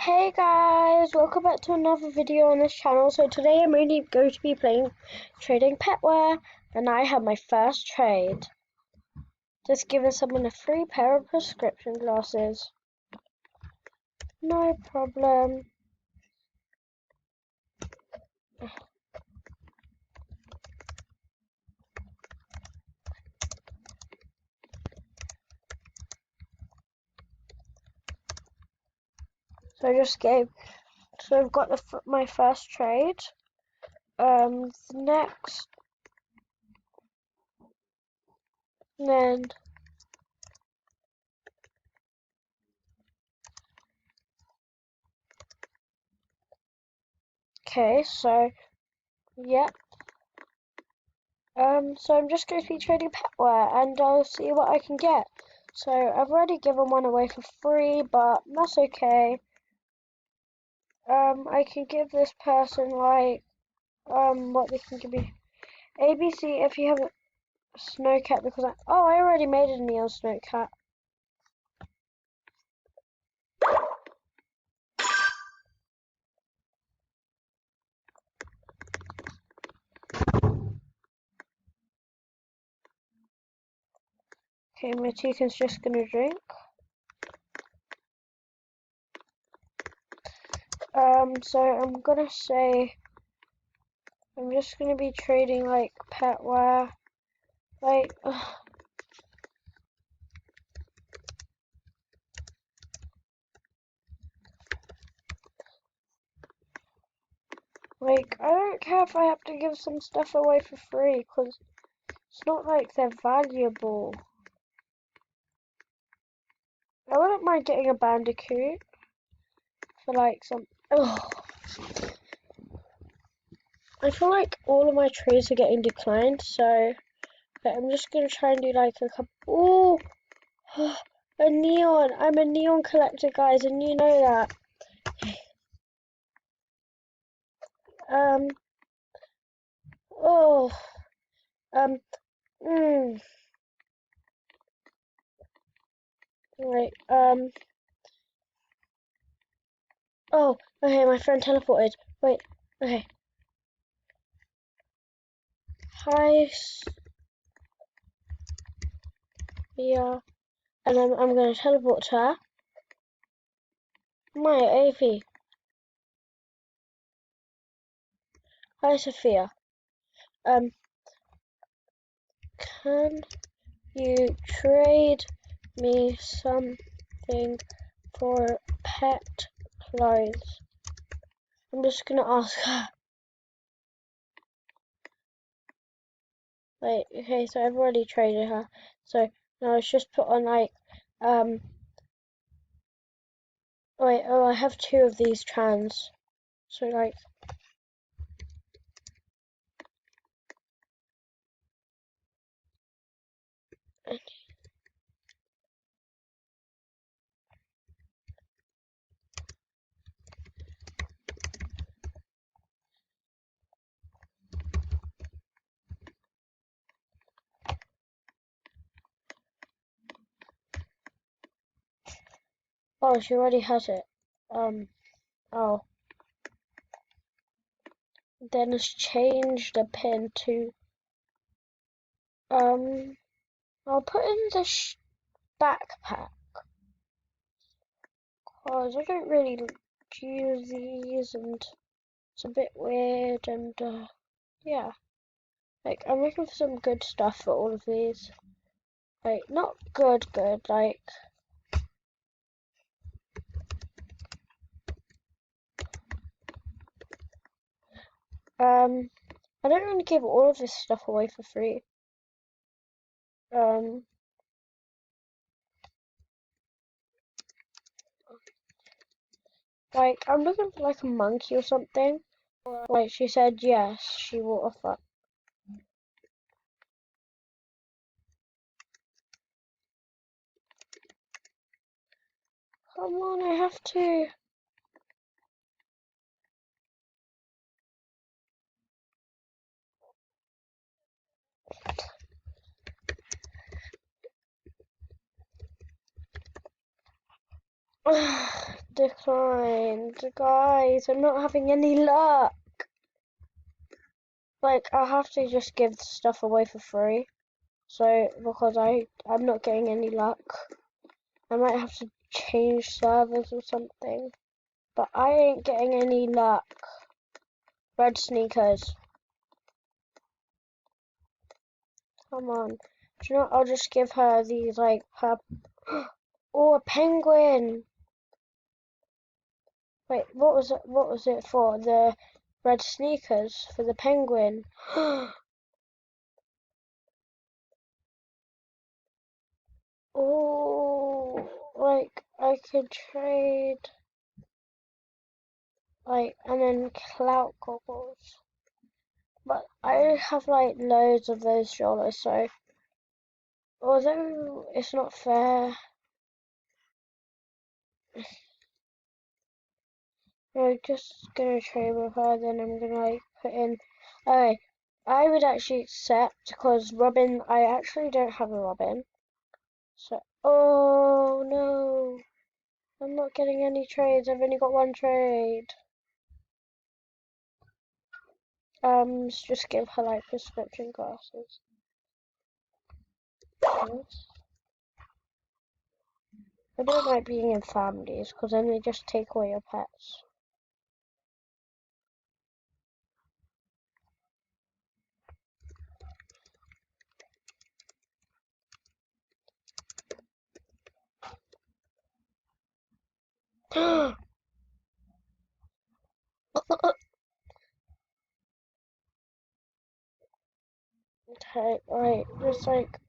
Hey guys, welcome back to another video on this channel. So today I'm only going to be trading petware, and I have my first trade. Just giving someone a free pair of prescription glasses. No problem. So I've got my first trade. Next, then okay. So yeah. So I'm just going to be trading petware, and I'll see what I can get. So I've already given one away for free, but that's okay. I can give this person what they can give me. ABC if you have a snowcat, because I already made a neon snowcat. Okay, my toucan's just gonna drink. So I'm gonna say I'm just gonna be trading like petware, like like I don't care if I have to give some stuff away for free, because it's not like they're valuable. I wouldn't mind getting a bandicoot for like some. Ugh. I feel like all of my trades are getting declined, so but I'm just gonna try and do like a couple. Oh, a neon! I'm a neon collector, guys, and you know that. Um. Oh. Um. Mm. Right. Oh. Okay. My friend teleported. Wait. Okay. Hi. Yeah. And I'm gonna teleport to her. My AP. Hi, Sophia. Can you trade me something for pet clothes? I'm just gonna ask her. Wait, okay, so I've already traded her. So now let's just put on like wait, oh, I have two of these trans. So like oh, she already has it. Oh, then let's change the pin to I'll put in the backpack, cause I don't really use these, and it's a bit weird, and yeah, like I'm looking for some good stuff for all of these. Like not good, like I don't want to give all of this stuff away for free. Um, like I'm looking for like a monkey or something. Like she said yes, she will offer. Come on, I have to. Declined. Guys, I'm not having any luck. Like, I have to just give stuff away for free. So, because I'm not getting any luck. I might have to change servers or something. But I ain't getting any luck. Red sneakers. Come on. Do you know what? I'll just give her these, like, purple. Oh, a penguin! Wait, what was it? What was it for? The red sneakers for the penguin. Oh, like I could trade, like, and then clout goggles. But I have like loads of those dollars, so although it's not fair, I'm just gonna trade with her. Then I'm gonna like put in. Okay, I would actually accept because Robin. I actually don't have a Robin. So, oh no, I'm not getting any trades. I've only got one trade. Just give her like prescription glasses. Yes. I don't like being in families because then they just take away your pets. Okay, right, just like,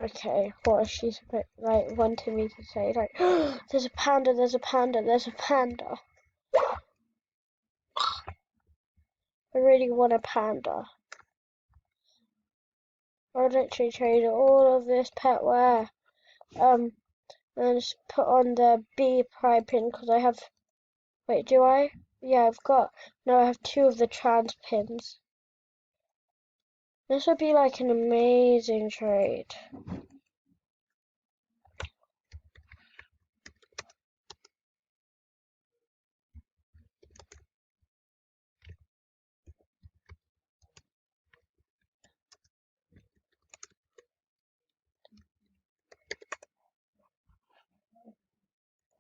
okay, what is she like wanting me to say? Like, there's a panda, there's a panda, there's a panda. I really want a panda. I'll literally trade all of this pet wear. And just put on the bee pride pin because I have. Wait, do I? Yeah, I've got. No, I have two of the trans pins. This would be like an amazing trade.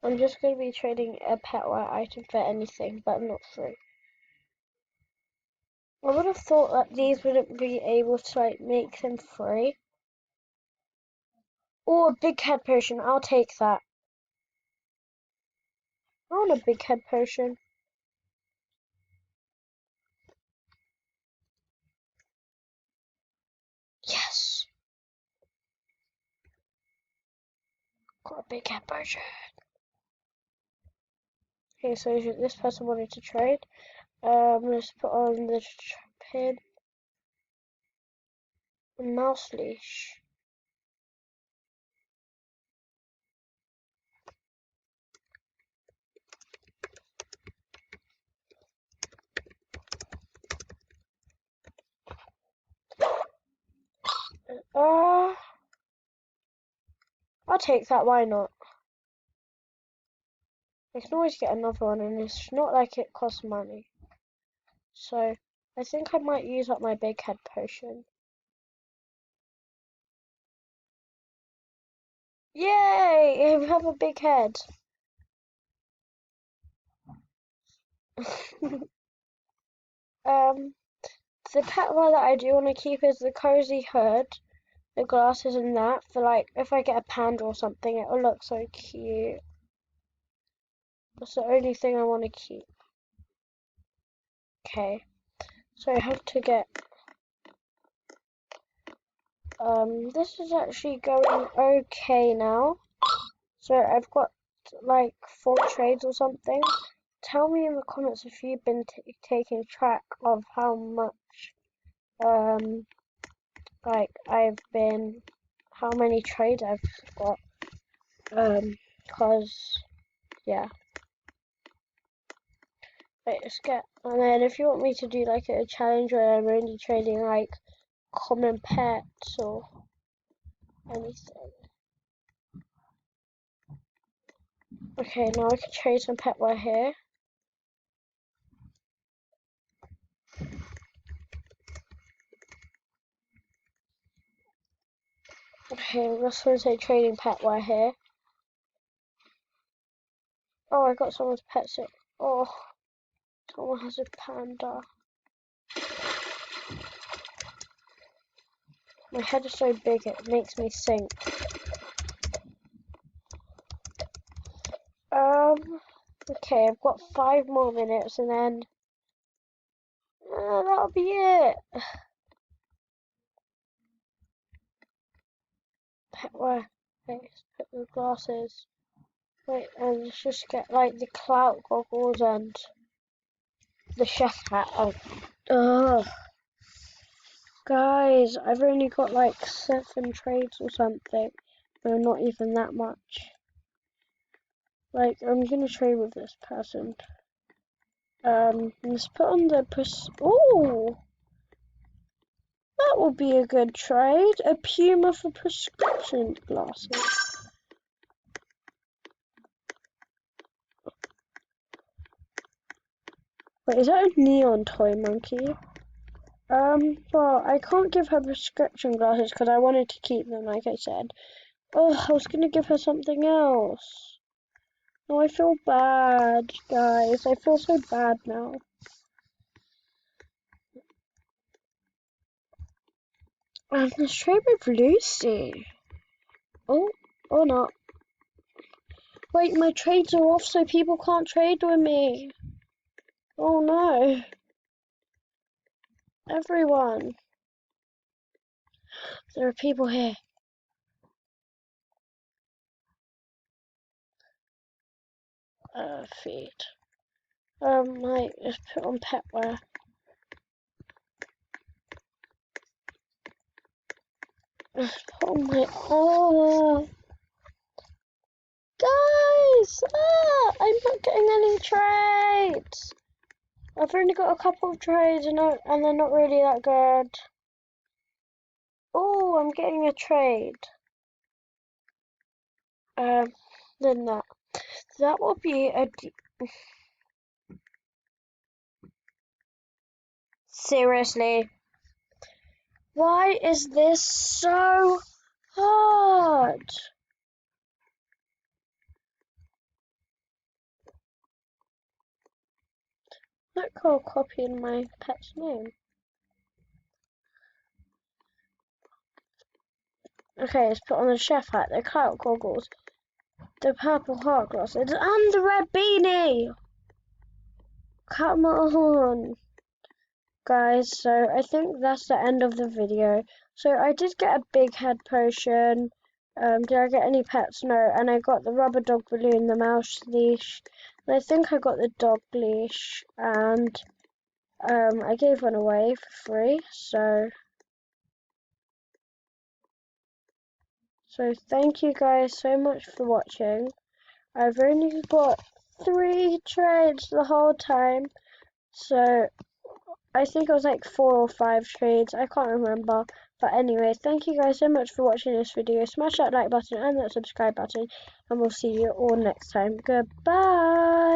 I'm just going to be trading a pet wear item for anything, but not free. I would have thought that these wouldn't be able to like make them free. Oh, a big head potion. I'll take that. I want a big head potion. Yes. Got a big head potion. Okay, so this person wanted to trade. Let's put on the pin. Mouse leash. Uh, I'll take that. Why not? I can always get another one, and it's not like it costs money. So I think I might use up my big head potion. Yay! I have a big head. um, the pet one that I do want to keep is the cozy hood, the glasses and that. For like, if I get a panda or something, it will look so cute. That's the only thing I want to keep. Okay, so I have to get. This is actually going okay now. So I've got like 4 trades or something. Tell me in the comments if you've been taking track of how much like how many trades I've got. Cause yeah. Wait, let's get. And then if you want me to do like a challenge where I'm only trading like common pets or anything. Okay, now I can trade some petware here. Okay, we're just going to say trading petware here. Oh, I got someone's pet suit. Oh, someone has a panda. My head is so big it makes me sink. Okay, I've got 5 more minutes and then that'll be it. Petware. Wait, let's put the glasses. Wait, and let's just get like the clout goggles and the chef hat. Oh, guys, I've only got like 7 trades or something. No, not even that much. Like, I'm gonna trade with this person. Let's put on the ooh! That will be a good trade. A Puma for prescription glasses. Wait, is that a neon toy monkey? Well, I can't give her prescription glasses because I wanted to keep them, like I said. Oh, I was gonna give her something else. Oh, I feel bad, guys. I feel so bad now. Let's trade with Lucy. Oh, or not. Wait, my trades are off so people can't trade with me. Oh no. Everyone. There are people here. Feed. Like, let's put on petware. Oh my, guys! I'm not getting any trades! I've only got a couple of trades and they're not really that good. Oh, I'm getting a trade. Then that. That will be a... Seriously. Why is this so hard? Look how I'm copying my pet's name. Okay, let's put on the chef hat, the clout goggles, the purple heart glasses, and the red beanie! Come on! Guys, so I think that's the end of the video. So I did get a big head potion. Did I get any pets? No. And I got the rubber dog balloon, the mouse leash. And I think I got the dog leash. And I gave one away for free. So thank you guys so much for watching. I've only got 3 trades the whole time. So I think it was like 4 or 5 trades, I can't remember. But anyway, thank you guys so much for watching this video. Smash that like button and that subscribe button, and we'll see you all next time. Goodbye!